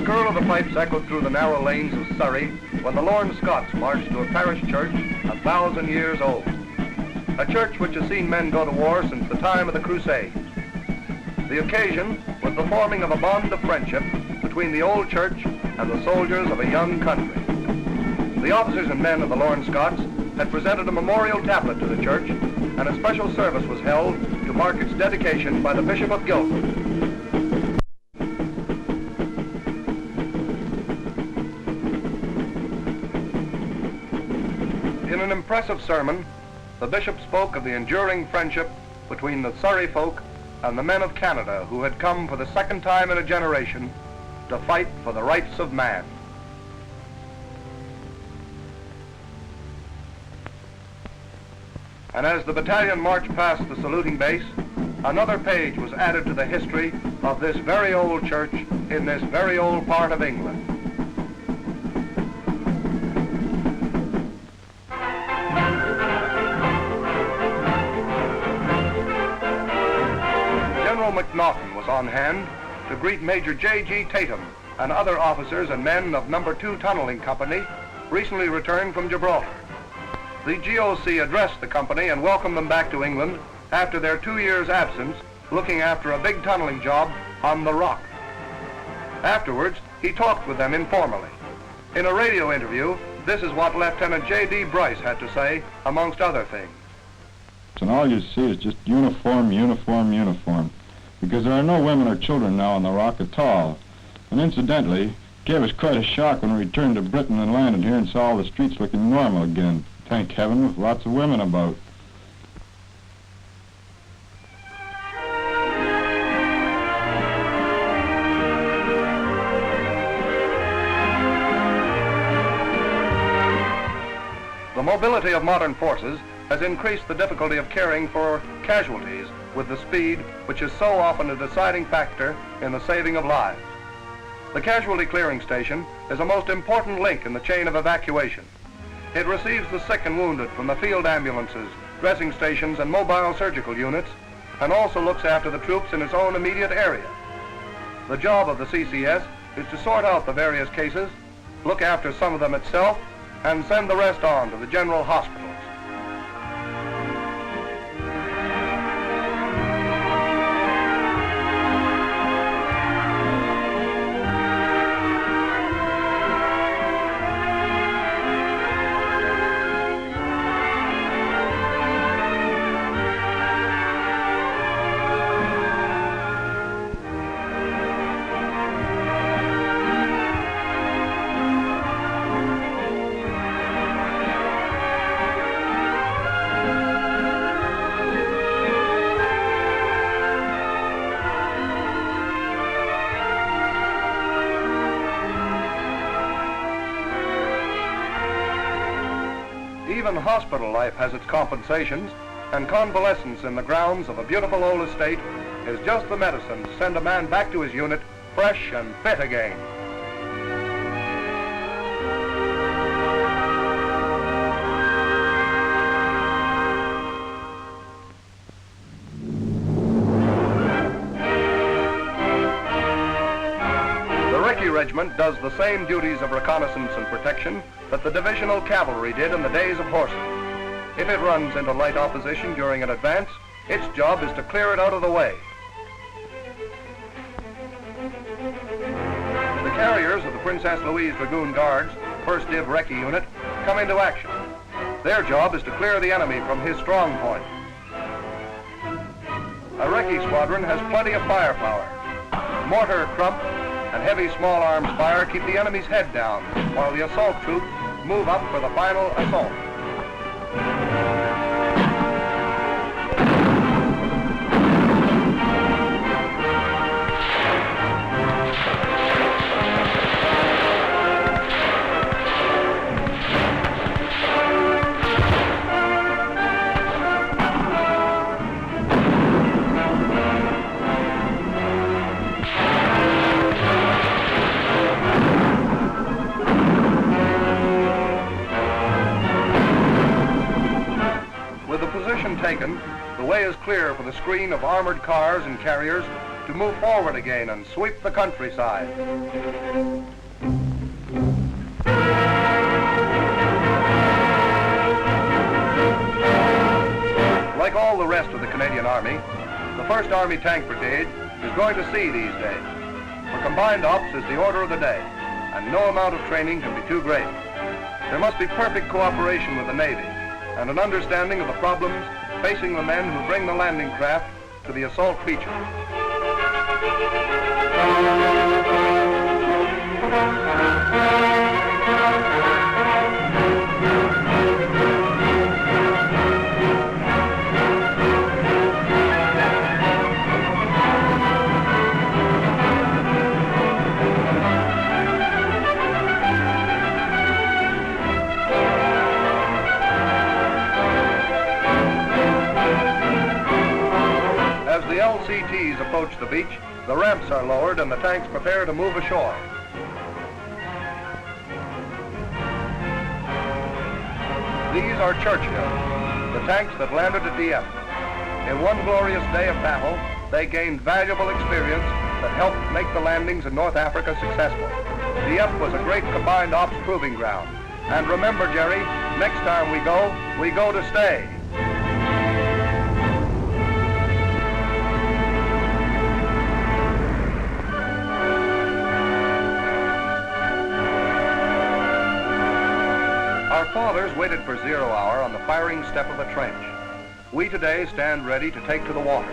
skirl of the pipes echoed through the narrow lanes of Surrey when the Lorne Scots marched to a parish church 1,000 years old. A church which has seen men go to war since the time of the Crusades. The occasion was the forming of a bond of friendship between the old church and the soldiers of a young country. The officers and men of the Lorne Scots had presented a memorial tablet to the church, and a special service was held to mark its dedication by the Bishop of Guildford. In an impressive sermon, the bishop spoke of the enduring friendship between the Surrey folk and the men of Canada who had come for the second time in a generation to fight for the rights of man. And as the battalion marched past the saluting base, another page was added to the history of this very old church in this very old part of England. General McNaughton was on hand to greet Major J.G. Tatum and other officers and men of No. 2 Tunneling Company, recently returned from Gibraltar. The GOC addressed the company and welcomed them back to England after their 2 years' absence looking after a big tunneling job on the Rock. Afterwards, he talked with them informally. In a radio interview, this is what Lieutenant J.D. Bryce had to say, amongst other things. And all you see is just uniform, uniform, uniform. Because there are no women or children now on the Rock at all. And incidentally, it gave us quite a shock when we returned to Britain and landed here and saw all the streets looking normal again. Thank heaven, with lots of women about. The mobility of modern forces has increased the difficulty of caring for casualties with the speed which is so often a deciding factor in the saving of lives. The casualty clearing station is a most important link in the chain of evacuation. It receives the sick and wounded from the field ambulances, dressing stations, and mobile surgical units, and also looks after the troops in its own immediate area. The job of the C.C.S. is to sort out the various cases, look after some of them itself, and send the rest on to the general hospitals. Even hospital life has its compensations, and convalescence in the grounds of a beautiful old estate is just the medicine to send a man back to his unit fresh and fit again. The Regiment does the same duties of reconnaissance and protection that the divisional cavalry did in the days of horses. If it runs into light opposition during an advance, its job is to clear it out of the way. The carriers of the Princess Louise Dragoon Guards, 1st Div Recce Unit, come into action. Their job is to clear the enemy from his strong point. A Recce squadron has plenty of firepower. Mortar, crump, and heavy small arms fire keep the enemy's head down, while the assault troops move up for the final assault. Taken, the way is clear for the screen of armored cars and carriers to move forward again and sweep the countryside. Like all the rest of the Canadian Army, the 1st Army Tank Brigade is going to sea these days. For combined ops is the order of the day, and no amount of training can be too great. There must be perfect cooperation with the Navy and an understanding of the problems facing the men who bring the landing craft to the assault beaches. As the LCTs approach the beach, the ramps are lowered and the tanks prepare to move ashore. These are Churchill, the tanks that landed at Dieppe. In one glorious day of battle, they gained valuable experience that helped make the landings in North Africa successful. Dieppe was a great combined ops proving ground. And remember, Jerry, next time we go to stay. Our fathers waited for 0 hour on the firing step of a trench. We today stand ready to take to the water.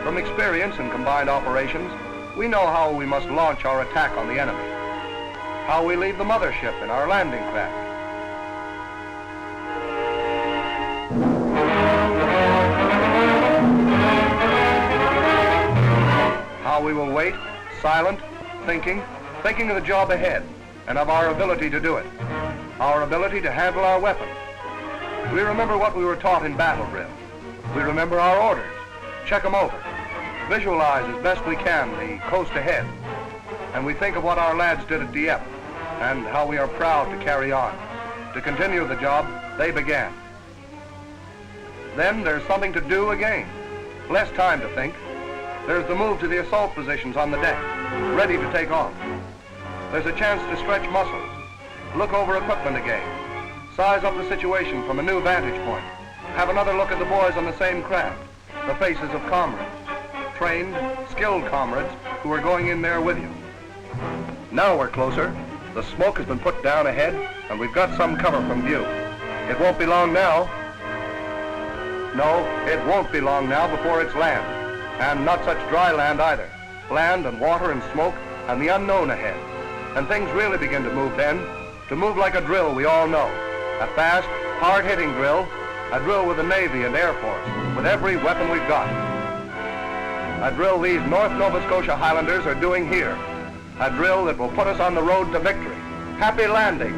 From experience in combined operations, we know how we must launch our attack on the enemy, how we leave the mothership in our landing craft. How we will wait, silent, thinking of the job ahead and of our ability to do it, our ability to handle our weapons. We remember what we were taught in battle drill. We remember our orders, check them over, visualize as best we can the coast ahead, and we think of what our lads did at Dieppe and how we are proud to carry on, to continue the job they began. Then there's something to do again, less time to think. There's the move to the assault positions on the deck, ready to take off. There's a chance to stretch muscles, look over equipment again, size up the situation from a new vantage point, have another look at the boys on the same craft, the faces of comrades, trained, skilled comrades who are going in there with you. Now we're closer. The smoke has been put down ahead, and we've got some cover from view. It won't be long now. No, it won't be long now before it's land, and not such dry land either. Land and water and smoke and the unknown ahead. And things really begin to move then, to move like a drill we all know. A fast, hard-hitting drill, a drill with the Navy and Air Force, with every weapon we've got. A drill these North Nova Scotia Highlanders are doing here. A drill that will put us on the road to victory. Happy landing!